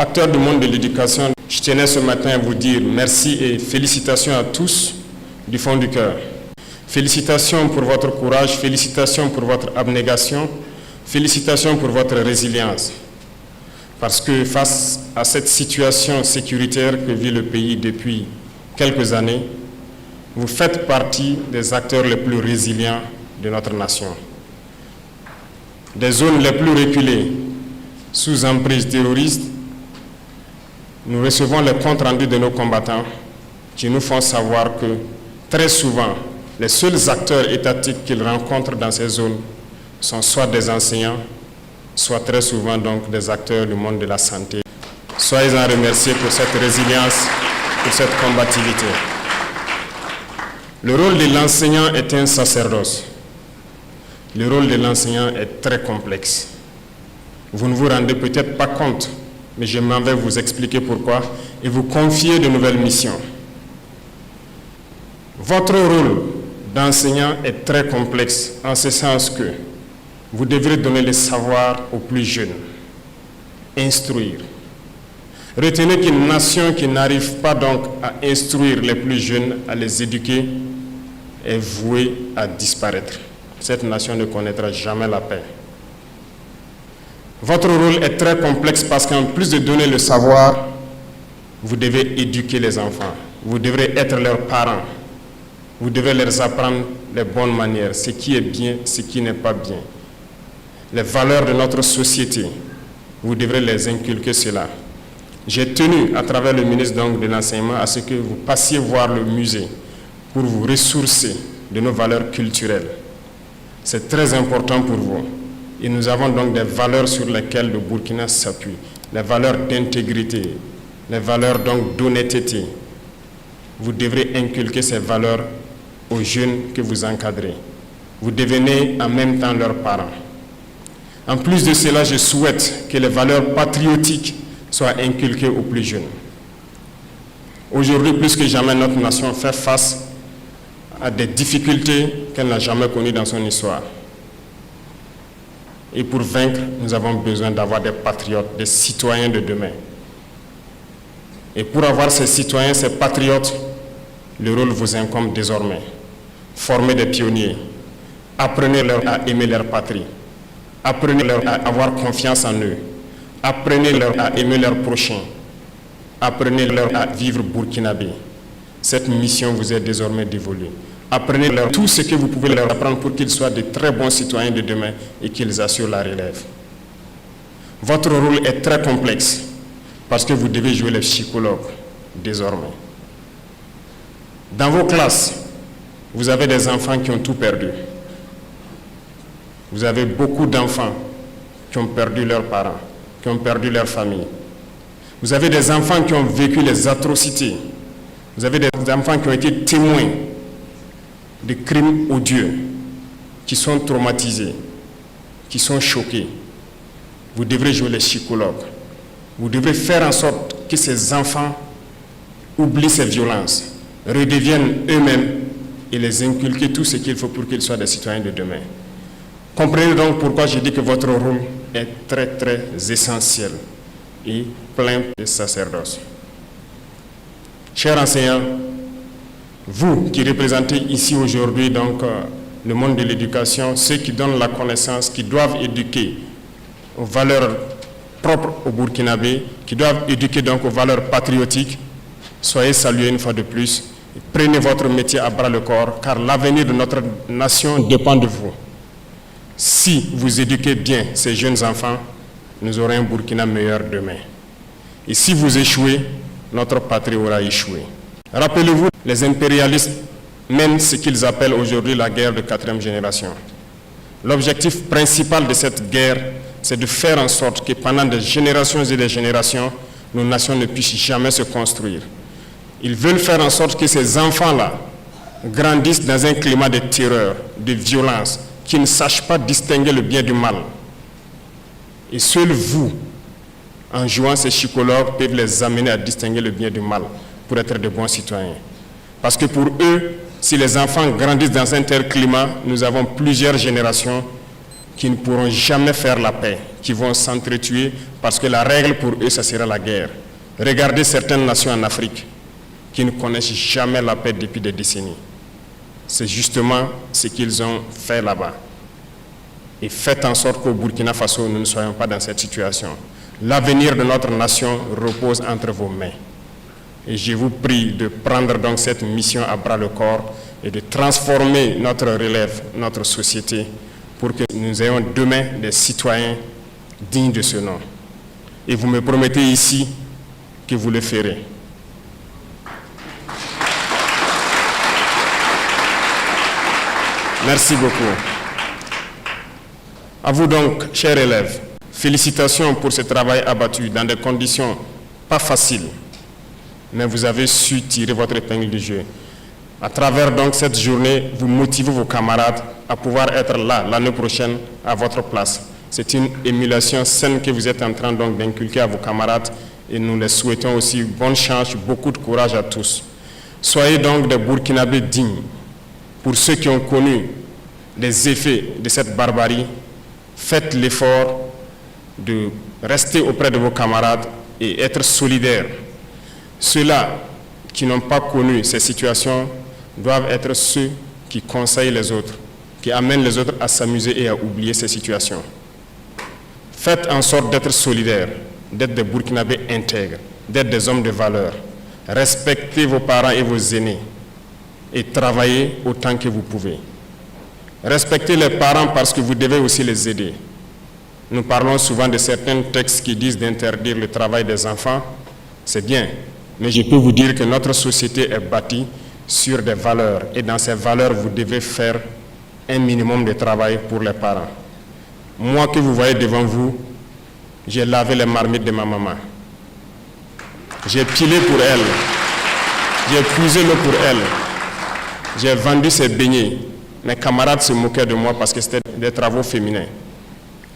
Acteurs du monde de l'éducation, je tenais ce matin à vous dire merci et félicitations à tous du fond du cœur. Félicitations pour votre courage, félicitations pour votre abnégation, félicitations pour votre résilience. Parce que face à cette situation sécuritaire que vit le pays depuis quelques années, vous faites partie des acteurs les plus résilients de notre nation. Des zones les plus reculées, sous emprise terroriste, nous recevons les comptes rendus de nos combattants qui nous font savoir que très souvent, les seuls acteurs étatiques qu'ils rencontrent dans ces zones sont soit des enseignants, soit très souvent donc des acteurs du monde de la santé. Soyez-en remerciés pour cette résilience, pour cette combativité. Le rôle de l'enseignant est un sacerdoce. Le rôle de l'enseignant est très complexe. Vous ne vous rendez peut-être pas compte, mais je m'en vais vous expliquer pourquoi et vous confier de nouvelles missions. Votre rôle d'enseignant est très complexe en ce sens que vous devrez donner le savoir aux plus jeunes, instruire. Retenez qu'une nation qui n'arrive pas donc à instruire les plus jeunes, à les éduquer, est vouée à disparaître. Cette nation ne connaîtra jamais la paix. Votre rôle est très complexe parce qu'en plus de donner le savoir, vous devez éduquer les enfants. Vous devrez être leurs parents. Vous devez leur apprendre les bonnes manières, ce qui est bien, ce qui n'est pas bien. Les valeurs de notre société, vous devrez les inculquer cela. J'ai tenu, à travers le ministre donc, de l'Enseignement, à ce que vous passiez voir le musée pour vous ressourcer de nos valeurs culturelles. C'est très important pour vous. Et nous avons donc des valeurs sur lesquelles le Burkina s'appuie. Les valeurs d'intégrité, les valeurs donc d'honnêteté. Vous devrez inculquer ces valeurs aux jeunes que vous encadrez. Vous devenez en même temps leurs parents. En plus de cela, je souhaite que les valeurs patriotiques soient inculquées aux plus jeunes. Aujourd'hui, plus que jamais, notre nation fait face à des difficultés qu'elle n'a jamais connues dans son histoire. Et pour vaincre, nous avons besoin d'avoir des patriotes, des citoyens de demain. Et pour avoir ces citoyens, ces patriotes, le rôle vous incombe désormais. Formez des pionniers. Apprenez-leur à aimer leur patrie. Apprenez-leur à avoir confiance en eux. Apprenez-leur à aimer leurs prochains. Apprenez-leur à vivre burkinabé. Cette mission vous est désormais dévolue. Apprenez-leur tout ce que vous pouvez leur apprendre pour qu'ils soient de très bons citoyens de demain et qu'ils assurent la relève. Votre rôle est très complexe parce que vous devez jouer les psychologues désormais. Dans vos classes, vous avez des enfants qui ont tout perdu. Vous avez beaucoup d'enfants qui ont perdu leurs parents, qui ont perdu leur famille. Vous avez des enfants qui ont vécu les atrocités. Vous avez des enfants qui ont été témoins de crimes odieux, qui sont traumatisés, qui sont choqués. Vous devrez jouer les psychologues. Vous devrez faire en sorte que ces enfants oublient ces violences, redeviennent eux-mêmes et les inculquer tout ce qu'il faut pour qu'ils soient des citoyens de demain. Comprenez donc pourquoi je dis que votre rôle est très très essentiel et plein de sacerdoce. Chers enseignants, vous qui représentez ici aujourd'hui donc le monde de l'éducation, ceux qui donnent la connaissance, qui doivent éduquer aux valeurs propres au Burkinabé, qui doivent éduquer donc aux valeurs patriotiques, soyez salués une fois de plus. Prenez votre métier à bras le corps, car l'avenir de notre nation dépend de vous. Si vous éduquez bien ces jeunes enfants, nous aurons un Burkina meilleur demain. Et si vous échouez, notre patrie aura échoué. Rappelez-vous, les impérialistes mènent ce qu'ils appellent aujourd'hui la guerre de 4e génération. L'objectif principal de cette guerre, c'est de faire en sorte que pendant des générations et des générations, nos nations ne puissent jamais se construire. Ils veulent faire en sorte que ces enfants-là grandissent dans un climat de terreur, de violence, qui ne sachent pas distinguer le bien du mal. Et seuls vous, en jouant ces psychologues, peuvent les amener à distinguer le bien du mal pour être de bons citoyens. Parce que pour eux, si les enfants grandissent dans un tel climat, nous avons plusieurs générations qui ne pourront jamais faire la paix, qui vont s'entretuer parce que la règle pour eux, ça sera la guerre. Regardez certaines nations en Afrique qui ne connaissent jamais la paix depuis des décennies. C'est justement ce qu'ils ont fait là-bas. Et faites en sorte qu'au Burkina Faso, nous ne soyons pas dans cette situation. L'avenir de notre nation repose entre vos mains. Et je vous prie de prendre donc cette mission à bras le corps et de transformer notre relève, notre société, pour que nous ayons demain des citoyens dignes de ce nom. Et vous me promettez ici que vous le ferez. Merci beaucoup. À vous donc, chers élèves, félicitations pour ce travail abattu dans des conditions pas faciles, mais vous avez su tirer votre épingle du jeu. À travers donc cette journée, vous motivez vos camarades à pouvoir être là l'année prochaine à votre place. C'est une émulation saine que vous êtes en train donc d'inculquer à vos camarades et nous les souhaitons aussi bonne chance, beaucoup de courage à tous. Soyez donc des Burkinabés dignes. Pour ceux qui ont connu les effets de cette barbarie, faites l'effort de rester auprès de vos camarades et être solidaires. Ceux-là qui n'ont pas connu ces situations doivent être ceux qui conseillent les autres, qui amènent les autres à s'amuser et à oublier ces situations. Faites en sorte d'être solidaires, d'être des Burkinabés intègres, d'être des hommes de valeur. Respectez vos parents et vos aînés et travaillez autant que vous pouvez. Respectez les parents parce que vous devez aussi les aider. Nous parlons souvent de certains textes qui disent d'interdire le travail des enfants. C'est bien, mais je peux vous dire que notre société est bâtie sur des valeurs et dans ces valeurs, vous devez faire un minimum de travail pour les parents. Moi que vous voyez devant vous, j'ai lavé les marmites de ma maman. J'ai pilé pour elle. J'ai puisé l'eau pour elle. J'ai vendu ses beignets. Mes camarades se moquaient de moi parce que c'était des travaux féminins.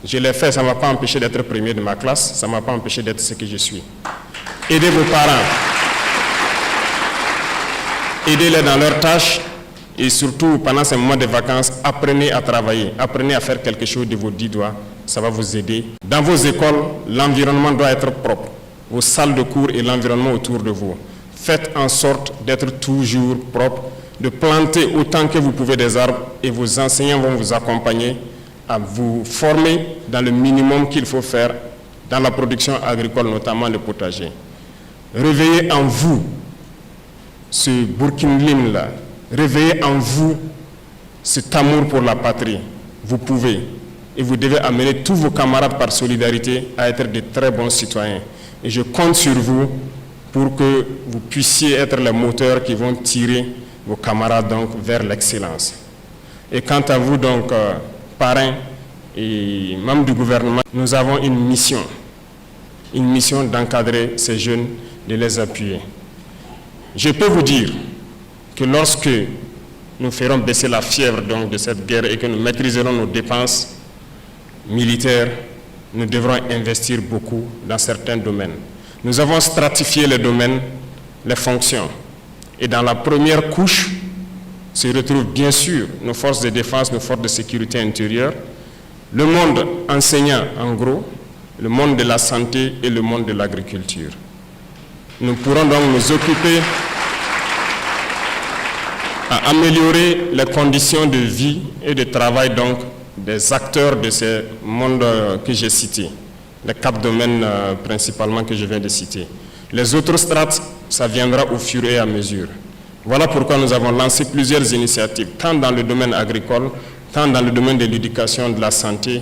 Je l'ai fait, ça ne m'a pas empêché d'être premier de ma classe, ça ne m'a pas empêché d'être ce que je suis. Aidez vos parents. Aidez-les dans leurs tâches et surtout pendant ces mois de vacances, apprenez à travailler, apprenez à faire quelque chose de vos 10 doigts, ça va vous aider. Dans vos écoles, l'environnement doit être propre, vos salles de cours et l'environnement autour de vous. Faites en sorte d'être toujours propre, de planter autant que vous pouvez des arbres et vos enseignants vont vous accompagner à vous former dans le minimum qu'il faut faire dans la production agricole, notamment le potager. Réveillez en vous ce Burkinlim-là, réveillez en vous cet amour pour la patrie. Vous pouvez et vous devez amener tous vos camarades par solidarité à être de très bons citoyens. Et je compte sur vous pour que vous puissiez être les moteurs qui vont tirer vos camarades donc vers l'excellence. Et quant à vous donc, parrains et membres du gouvernement, nous avons une mission d'encadrer ces jeunes, de les appuyer. Je peux vous dire que lorsque nous ferons baisser la fièvre donc, de cette guerre et que nous maîtriserons nos dépenses militaires, nous devrons investir beaucoup dans certains domaines. Nous avons stratifié les domaines, les fonctions. Et dans la première couche se retrouvent bien sûr nos forces de défense, nos forces de sécurité intérieure, le monde enseignant en gros, le monde de la santé et le monde de l'agriculture. Nous pourrons donc nous occuper à améliorer les conditions de vie et de travail donc des acteurs de ces mondes que j'ai cités, les 4 domaines principalement que je viens de citer. Les autres strates, ça viendra au fur et à mesure. Voilà pourquoi nous avons lancé plusieurs initiatives, tant dans le domaine agricole, tant dans le domaine de l'éducation, de la santé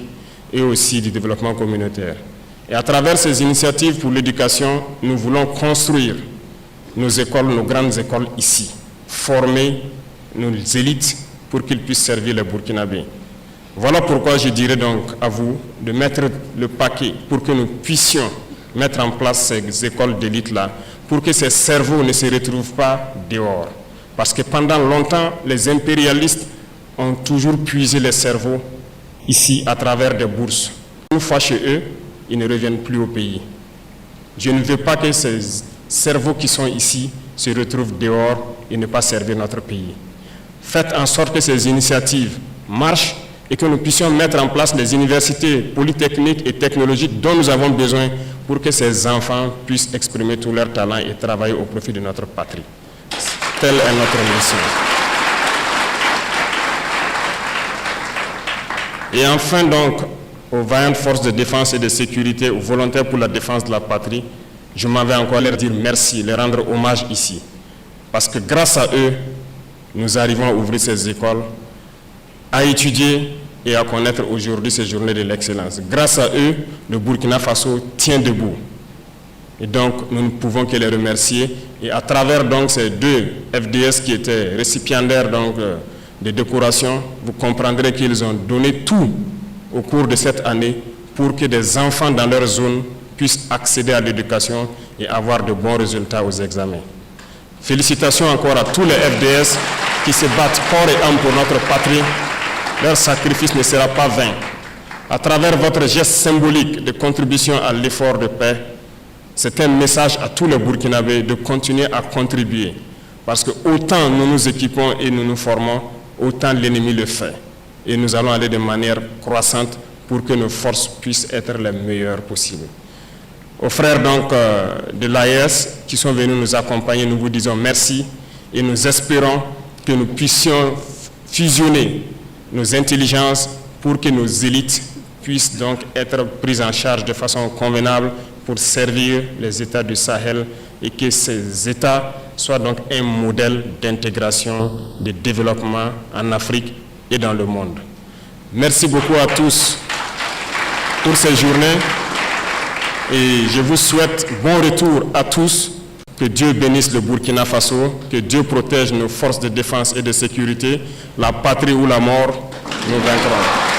et aussi du développement communautaire. Et à travers ces initiatives pour l'éducation, nous voulons construire nos écoles, nos grandes écoles ici, former nos élites pour qu'ils puissent servir les Burkinabés. Voilà pourquoi je dirais donc à vous de mettre le paquet pour que nous puissions mettre en place ces écoles d'élite-là, pour que ces cerveaux ne se retrouvent pas dehors. Parce que pendant longtemps, les impérialistes ont toujours puisé les cerveaux ici à travers des bourses. Une fois chez eux, ils ne reviennent plus au pays. Je ne veux pas que ces cerveaux qui sont ici se retrouvent dehors et ne pas servir notre pays. Faites en sorte que ces initiatives marchent et que nous puissions mettre en place les universités polytechniques et technologiques dont nous avons besoin pour que ces enfants puissent exprimer tous leurs talents et travailler au profit de notre patrie. Telle est notre mission. Et enfin donc, aux vaillantes forces de défense et de sécurité, aux volontaires pour la défense de la patrie, je m'en vais encore leur dire merci, leur rendre hommage ici. Parce que grâce à eux, nous arrivons à ouvrir ces écoles, à étudier et à connaître aujourd'hui ces journées de l'excellence. Grâce à eux, le Burkina Faso tient debout. Et donc, nous ne pouvons que les remercier. Et à travers donc ces deux FDS qui étaient récipiendaires donc, des décorations, vous comprendrez qu'ils ont donné tout au cours de cette année pour que des enfants dans leur zone puissent accéder à l'éducation et avoir de bons résultats aux examens. Félicitations encore à tous les FDS qui se battent corps et âme pour notre patrie. Leur sacrifice ne sera pas vain. À travers votre geste symbolique de contribution à l'effort de paix, c'est un message à tous les Burkinabés de continuer à contribuer. Parce que autant nous nous équipons et nous nous formons, autant l'ennemi le fait. Et nous allons aller de manière croissante pour que nos forces puissent être les meilleures possibles. Aux frères donc de l'AES qui sont venus nous accompagner, nous vous disons merci et nous espérons que nous puissions fusionner nos intelligences pour que nos élites puissent donc être prises en charge de façon convenable pour servir les États du Sahel et que ces États soient donc un modèle d'intégration, de développement en Afrique et dans le monde. Merci beaucoup à tous pour ces journées et je vous souhaite bon retour à tous. Que Dieu bénisse le Burkina Faso, que Dieu protège nos forces de défense et de sécurité. La patrie ou la mort, nous vaincrons.